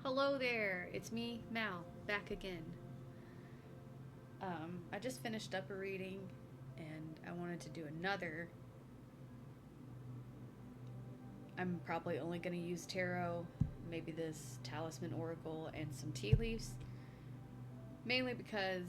Hello there, it's me, Mal, back again. I just finished up a reading and I wanted to do another. I'm probably only going to use tarot, maybe this talisman oracle, and some tea leaves. Mainly because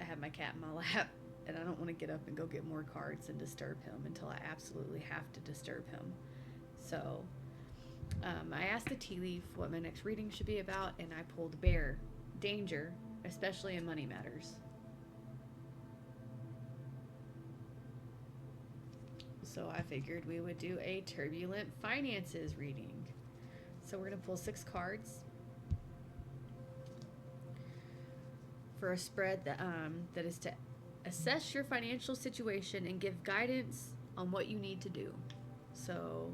I have my cat in my lap and I don't want to get up and go get more cards and disturb him until I absolutely have to disturb him. So I asked the tea leaf what my next reading should be about, and I pulled bear, danger, especially in money matters. So I figured we would do a turbulent finances reading. So we're going to pull 6 cards for a spread that is to assess your financial situation and give guidance on what you need to do. So,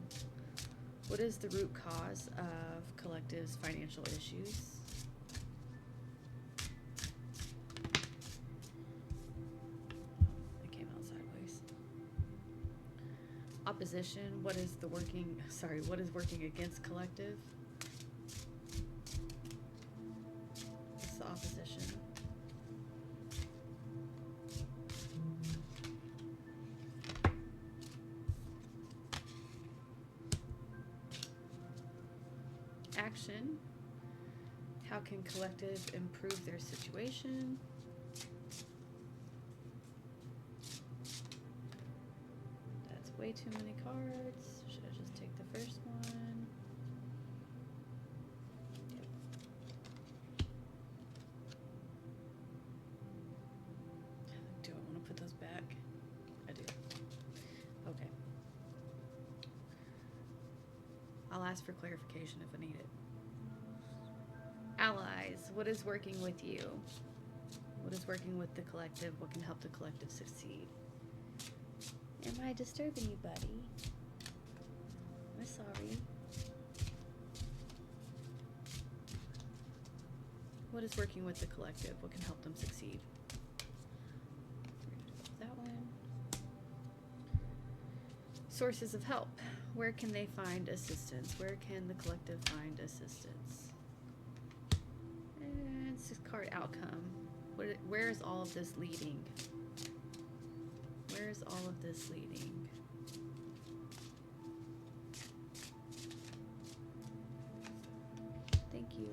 what is the root cause of collective's financial issues? It came out sideways. Opposition. What is working against collective? What's the opposition? Action. How can collective improve their situation? That's way too many cards. Should I just take the first one? Yep. Do I want to put those back? I do. Okay. I'll ask for clarification if I need it. Allies, what is working with you? What is working with the collective? What can help the collective succeed? Am I disturbing you, buddy? I'm sorry. What is working with the collective? What can help them succeed? That one. Sources of help. Where can they find assistance? Where can the collective find assistance? And 6 card outcome. Where is all of this leading? Where is all of this leading? Thank you.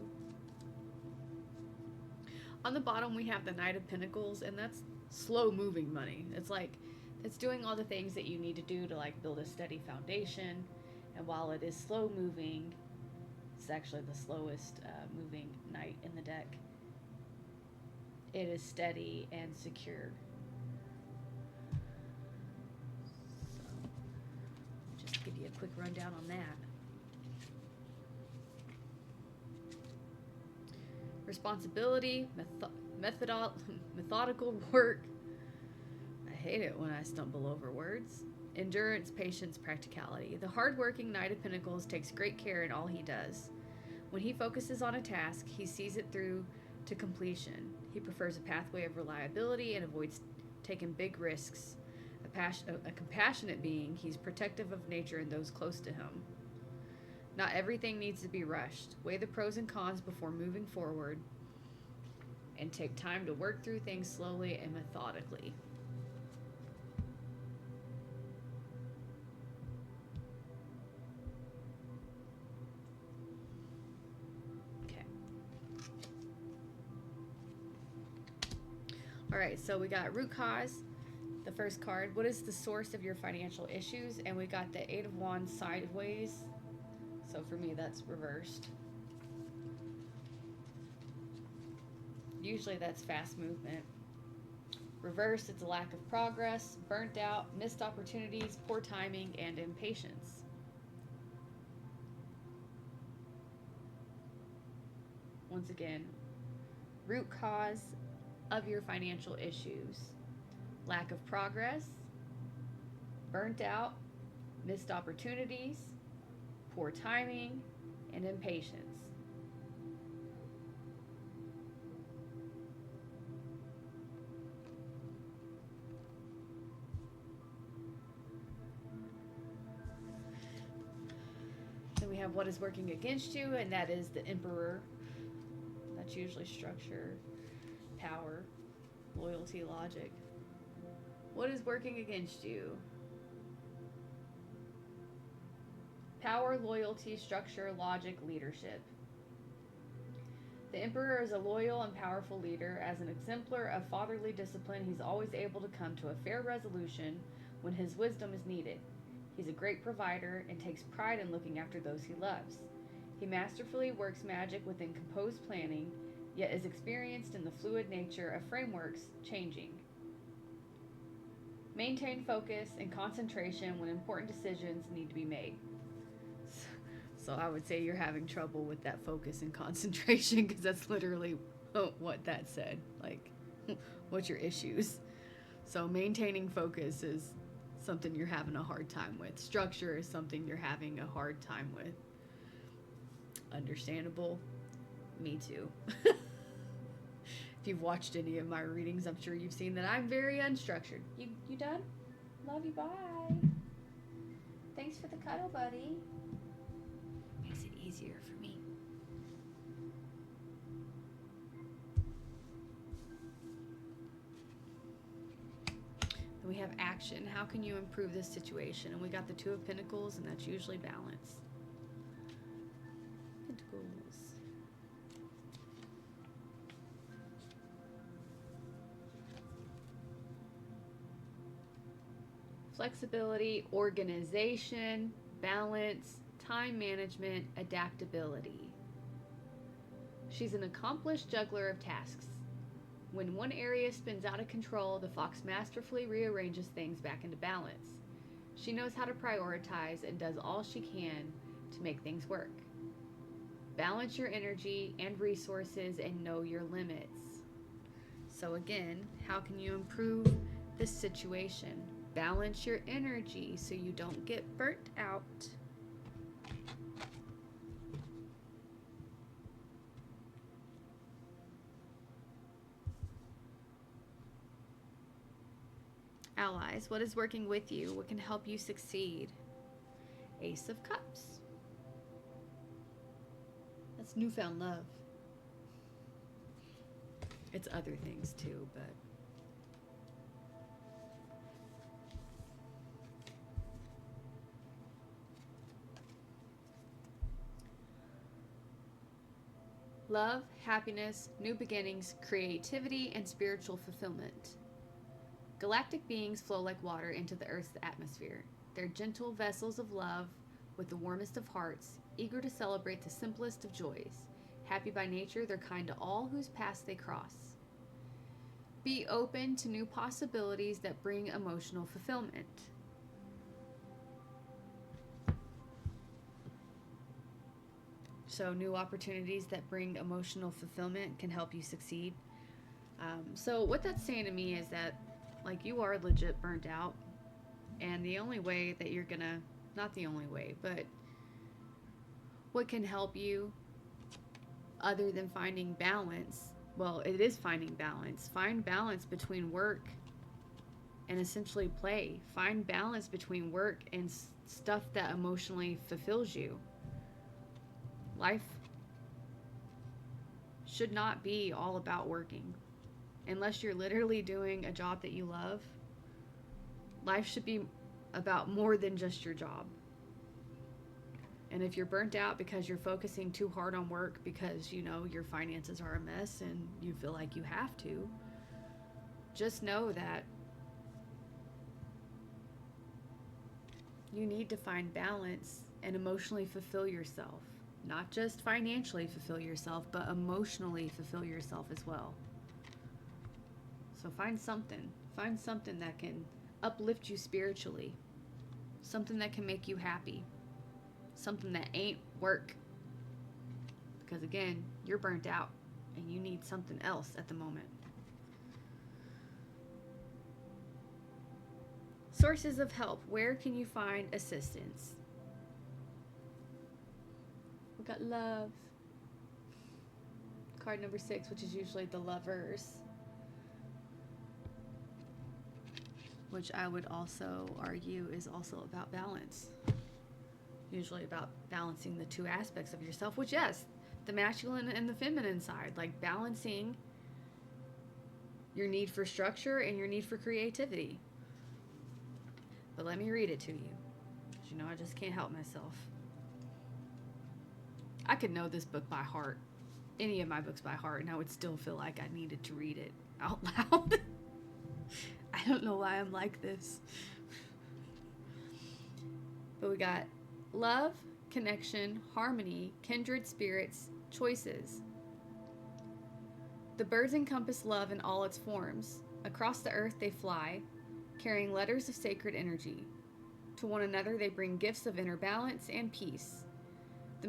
On the bottom we have the Knight of Pentacles, and that's slow moving money. It's doing all the things that you need to do to build a steady foundation. And while it is slow moving, it's actually the slowest moving knight in the deck. It is steady and secure. So, just give you a quick rundown on that. Responsibility, methodical work. I hate it when I stumble over words. Endurance, patience, practicality. The hard-working Knight of Pentacles takes great care in all he does. When he focuses on a task, he sees it through to completion. He prefers a pathway of reliability and avoids taking big risks. A compassionate being, he's protective of nature and those close to him. Not everything needs to be rushed. Weigh the pros and cons before moving forward, and take time to work through things slowly and methodically. Alright, so we got root cause, the first card. What is the source of your financial issues? And we got the 8 of Wands sideways. So for me, that's reversed. Usually that's fast movement. Reversed, it's a lack of progress, burnt out, missed opportunities, poor timing, and impatience. Once again, root cause of your financial issues: lack of progress, burnt out, missed opportunities, poor timing, and impatience. Then we have what is working against you, and that is the Emperor. That's usually structure, power, loyalty, logic. What is working against you? Power, loyalty, structure, logic, leadership. The Emperor is a loyal and powerful leader. As an exemplar of fatherly discipline, he's always able to come to a fair resolution when his wisdom is needed. He's a great provider and takes pride in looking after those he loves. He masterfully works magic within composed planning, yet is experienced in the fluid nature of frameworks changing. Maintain focus and concentration when important decisions need to be made. So I would say you're having trouble with that focus and concentration, because that's literally what that said. Like, what's your issues? So maintaining focus is something you're having a hard time with. Structure is something you're having a hard time with. Understandable. Me too. If you've watched any of my readings, I'm sure you've seen that I'm very unstructured. You done? Love you, bye. Thanks for the cuddle, buddy. Makes it easier for me. Then we have action. How can you improve this situation? And we got the Two of Pentacles, and that's usually balance. Pentacles. Flexibility, organization, balance, time management, adaptability. She's an accomplished juggler of tasks. When one area spins out of control, the fox masterfully rearranges things back into balance. She knows how to prioritize and does all she can to make things work. Balance your energy and resources and know your limits. So again, how can you improve this situation? Balance your energy so you don't get burnt out. Allies, what is working with you? What can help you succeed? Ace of Cups. That's newfound love. It's other things too, but love, happiness, new beginnings, creativity, and spiritual fulfillment. Galactic beings flow like water into the Earth's atmosphere. They're gentle vessels of love with the warmest of hearts, eager to celebrate the simplest of joys. Happy by nature, they're kind to all whose paths they cross. Be open to new possibilities that bring emotional fulfillment. So new opportunities that bring emotional fulfillment can help you succeed. So what that's saying to me is that, like, you are legit burnt out, and the only way that you're gonna, not the only way, but what can help you other than finding balance, well, it is finding balance. Find balance between work and essentially play. Find balance between work and stuff that emotionally fulfills you. Life should not be all about working. Unless you're literally doing a job that you love, life should be about more than just your job. And if you're burnt out because you're focusing too hard on work because, you know, your finances are a mess and you feel like you have to, just know that you need to find balance and emotionally fulfill yourself. Not just financially fulfill yourself, but emotionally fulfill yourself as well. So find something that can uplift you spiritually, something that can make you happy, something that ain't work. Because again, you're burnt out and you need something else at the moment. Sources of help. Where can you find assistance? We got love. Card number 6, which is usually the Lovers, which I would also argue is also about balance. usually about balancing the two aspects of yourself, which, yes, the masculine and the feminine side, like balancing your need for structure and your need for creativity. But let me read it to you. Because, you know, I just can't help myself. I could know this book by heart, any of my books by heart, and I would still feel like I needed to read it out loud. I don't know why I'm like this. But we got love, connection, harmony, kindred spirits, choices. The birds encompass love in all its forms. Across the earth they fly, carrying letters of sacred energy. To one another they bring gifts of inner balance and peace. The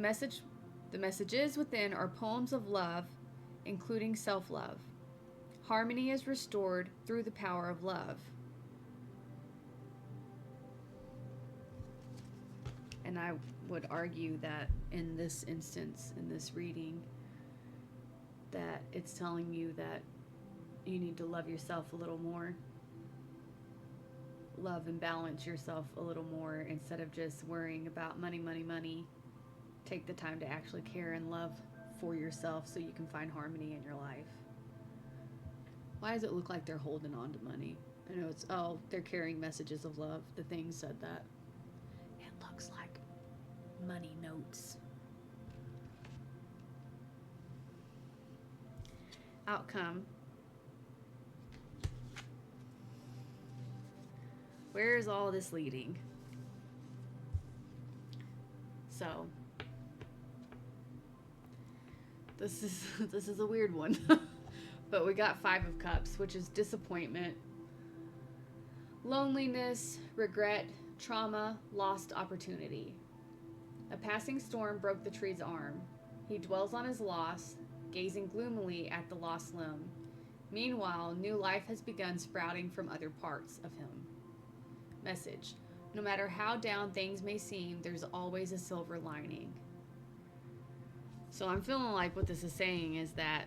messages within are poems of love, including self-love. Harmony is restored through the power of love. And I would argue that in this instance, in this reading, that it's telling you that you need to love yourself a little more. Love and balance yourself a little more instead of just worrying about money, money, money. Take the time to actually care and love for yourself so you can find harmony in your life. Why does it look like they're holding on to money? I know it's, oh, they're carrying messages of love. The thing said that. It looks like money notes. Outcome. Where is all this leading? So, this is a weird one. But we got 5 of Cups, which is disappointment, loneliness, regret, trauma, lost opportunity. A passing storm broke the tree's arm. He dwells on his loss, gazing gloomily at the lost limb. Meanwhile, new life has begun sprouting from other parts of him. Message: no matter how down things may seem, there's always a silver lining. So I'm feeling like what this is saying is that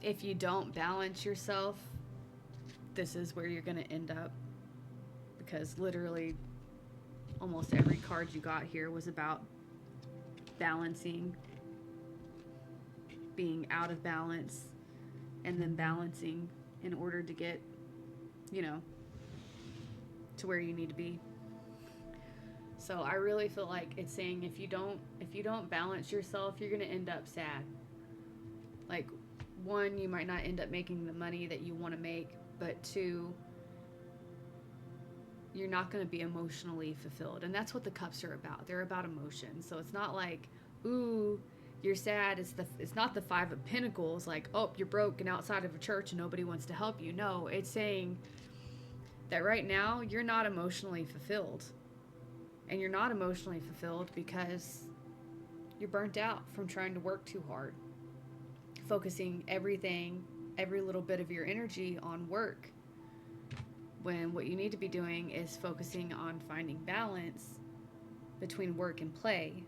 if you don't balance yourself, this is where you're going to end up. Because literally almost every card you got here was about balancing, being out of balance, and then balancing in order to get, you know, to where you need to be. So I really feel like it's saying if you don't balance yourself, you're going to end up sad. Like, 1, you might not end up making the money that you want to make, but 2, you're not going to be emotionally fulfilled. And that's what the cups are about. They're about emotion. So it's not like, ooh, you're sad. It's not the 5 of Pentacles, like, oh, you're broke and outside of a church and nobody wants to help you. No, it's saying that right now you're not emotionally fulfilled. And you're not emotionally fulfilled because you're burnt out from trying to work too hard. Focusing every little bit of your energy on work, when what you need to be doing is focusing on finding balance between work and play,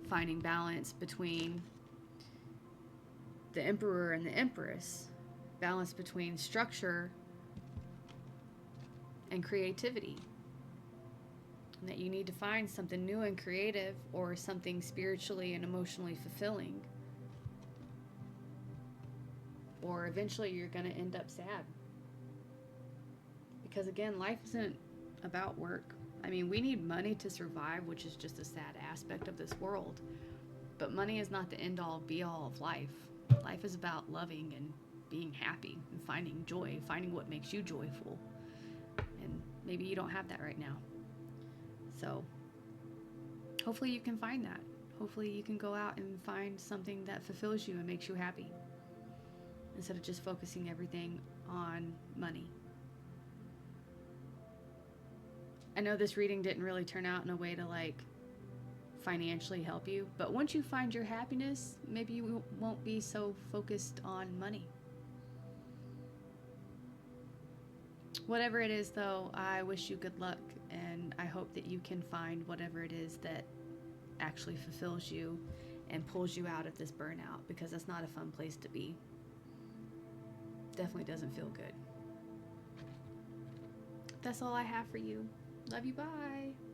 finding balance between the Emperor and the Empress, balance between structure and creativity, and that you need to find something new and creative or something spiritually and emotionally fulfilling. Or eventually you're going to end up sad. Because again, life isn't about work. I mean, we need money to survive, which is just a sad aspect of this world. But money is not the end all be all of life. Life is about loving and being happy and finding joy, finding what makes you joyful. And maybe you don't have that right now. So hopefully you can find that. Hopefully you can go out and find something that fulfills you and makes you happy, instead of just focusing everything on money. I know this reading didn't really turn out in a way to like financially help you, but once you find your happiness, maybe you won't be so focused on money. Whatever it is though, I wish you good luck, and I hope that you can find whatever it is that actually fulfills you and pulls you out of this burnout, because that's not a fun place to be. Definitely doesn't feel good. That's all I have for you. Love you. Bye.